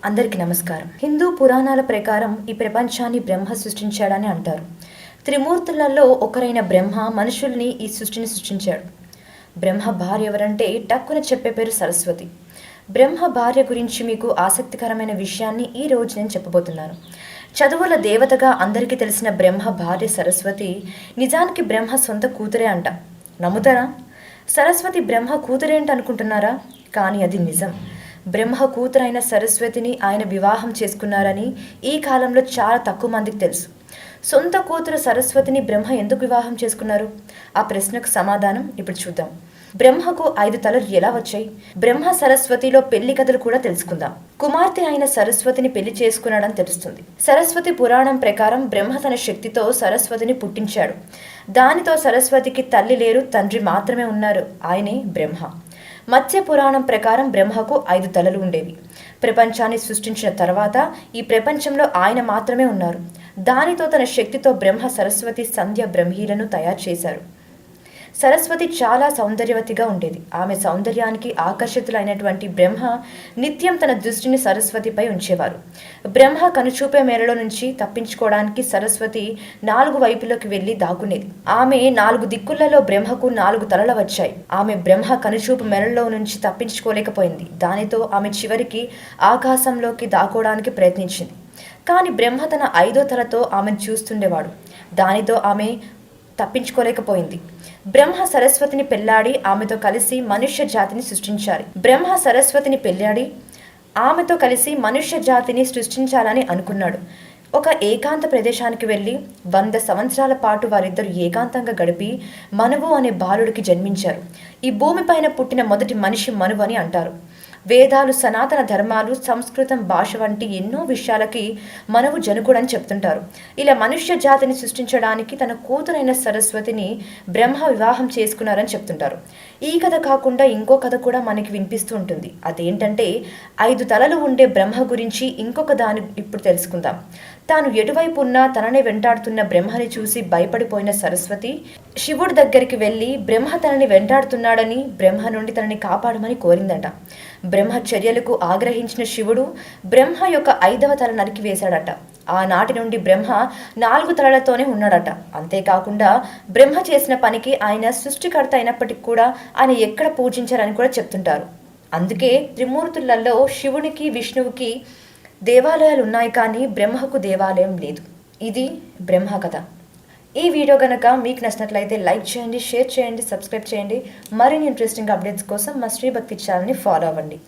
అందరికీ నమస్కారం. హిందూ పురాణాల ప్రకారం ఈ ప్రపంచాన్ని బ్రహ్మ సృష్టించాడని అంటారు. త్రిమూర్తులలో ఒకరైన బ్రహ్మ మనుషుల్ని ఈ సృష్టిని సృష్టించాడు. బ్రహ్మ భార్య ఎవరంటే టక్కున చెప్పే పేరు సరస్వతి. బ్రహ్మ భార్య గురించి మీకు ఆసక్తికరమైన విషయాన్ని ఈ రోజు నేను చెప్పబోతున్నాను. చదువుల దేవతగా అందరికీ తెలిసిన బ్రహ్మ భార్య సరస్వతి నిజానికి బ్రహ్మ సొంత కూతురే అంట. నమ్ముతారా? సరస్వతి బ్రహ్మ కూతురేంటి అనుకుంటున్నారా? కానీ అది నిజం. బ్రహ్మ కూతురైన సరస్వతిని ఆయన వివాహం చేసుకున్నారని ఈ కాలంలో చాలా తక్కువ మందికి తెలుసు. సొంత కూతురు సరస్వతిని బ్రహ్మ ఎందుకు వివాహం చేసుకున్నారు? ఆ ప్రశ్నకు సమాధానం ఇప్పుడు చూద్దాం. బ్రహ్మకు 5 తలలు ఎలా వచ్చాయి? బ్రహ్మ సరస్వతిలో పెళ్లి కథలు కూడా తెలుసుకుందాం. కుమార్తె అయిన సరస్వతిని పెళ్లి చేసుకున్నాడని తెలుస్తుంది. సరస్వతి పురాణం ప్రకారం బ్రహ్మ తన శక్తితో సరస్వతిని పుట్టించాడు. దానితో సరస్వతికి తల్లి లేరు, తండ్రి మాత్రమే ఉన్నారు. ఆయనే బ్రహ్మ. మత్స్య పురాణం ప్రకారం బ్రహ్మకు 5 తలలు ఉండేవి. ప్రపంచాన్ని సృష్టించిన తర్వాత ఈ ప్రపంచంలో ఆయన మాత్రమే ఉన్నారు. దానితో తన శక్తితో బ్రహ్మ సరస్వతి సంధ్య బ్రహ్మీలను తయారు చేశారు. సరస్వతి చాలా సౌందర్యవతిగా ఉండేది. ఆమె సౌందర్యానికి ఆకర్షితులైనటువంటి బ్రహ్మ నిత్యం తన దృష్టిని సరస్వతిపై ఉంచేవారు. బ్రహ్మ కనుచూపే మేరలో నుంచి తప్పించుకోవడానికి సరస్వతి 4 వైపులోకి వెళ్లి దాక్కునేది. ఆమె 4 దిక్కులలో బ్రహ్మకు 4 తలలు వచ్చాయి. ఆమె బ్రహ్మ కనుచూపు మేరలో నుంచి తప్పించుకోలేకపోయింది. దానితో ఆమె చివరికి ఆకాశంలోకి దాక్కోవడానికి ప్రయత్నించింది. కానీ బ్రహ్మ తన 5వ తలతో ఆమెను చూస్తుండేవాడు. దానితో ఆమె తప్పించుకోలేకపోయింది. బ్రహ్మ సరస్వతిని పెళ్లాడి ఆమెతో కలిసి మనుష్య జాతిని సృష్టించాలి. బ్రహ్మ సరస్వతిని పెళ్లాడి ఆమెతో కలిసి మనుష్య జాతిని సృష్టించాలని అనుకున్నాడు. ఒక ఏకాంత ప్రదేశానికి వెళ్ళి 100 సంవత్సరాల పాటు వారిద్దరు ఏకాంతంగా గడిపి మనువు అనే బాలుడికి జన్మించారు. ఈ భూమిపైన పుట్టిన మొదటి మనిషి మనువు అని అంటారు. వేదాలు, సనాతన ధర్మాలు, సంస్కృతం భాష వంటి ఎన్నో విషయాలకి మనువు జనకుడని చెప్తుంటారు. ఇలా మనుష్య జాతిని సృష్టించడానికి తన కూతురైన సరస్వతిని బ్రహ్మ వివాహం చేసుకున్నారని చెప్తుంటారు. ఈ కథ కాకుండా ఇంకో కథ కూడా మనకి వినిపిస్తూ ఉంటుంది. అదేంటంటే 5 తలలు ఉండే బ్రహ్మ గురించి ఇంకొక దాన్ని ఇప్పుడు తెలుసుకుందాం. తాను ఎటువైపు ఉన్నా తనని వెంటాడుతున్న బ్రహ్మని చూసి భయపడిపోయిన సరస్వతి శివుడి దగ్గరికి వెళ్ళి బ్రహ్మ తనని వెంటాడుతున్నాడని, బ్రహ్మ నుండి తనని కాపాడమని కోరిందట. బ్రహ్మ చర్యలకు ఆగ్రహించిన శివుడు బ్రహ్మ యొక్క 5వ తల నరికివేశాడట. ఆనాటి నుండి బ్రహ్మ 4 తలలతోనే ఉన్నాడట. అంతేకాకుండా బ్రహ్మ చేసిన పనికి ఆయన సృష్టికర్త అయినప్పటికీ కూడా ఆయన ఎక్కడ పూజించారని కూడా చెప్తుంటారు. అందుకే త్రిమూర్తులలో శివునికి, విష్ణువుకి దేవాలయాలు ఉన్నాయి, కానీ బ్రహ్మకు దేవాలయం లేదు. ఇది బ్రహ్మ కథ. ఈ వీడియో కనుక మీకు నచ్చినట్లయితే లైక్ చేయండి, షేర్ చేయండి, సబ్స్క్రైబ్ చేయండి. మరిన్ని ఇంట్రెస్టింగ్ అప్డేట్స్ కోసం మా శ్రీ భక్తి ఛానల్ని ఫాలో అవ్వండి.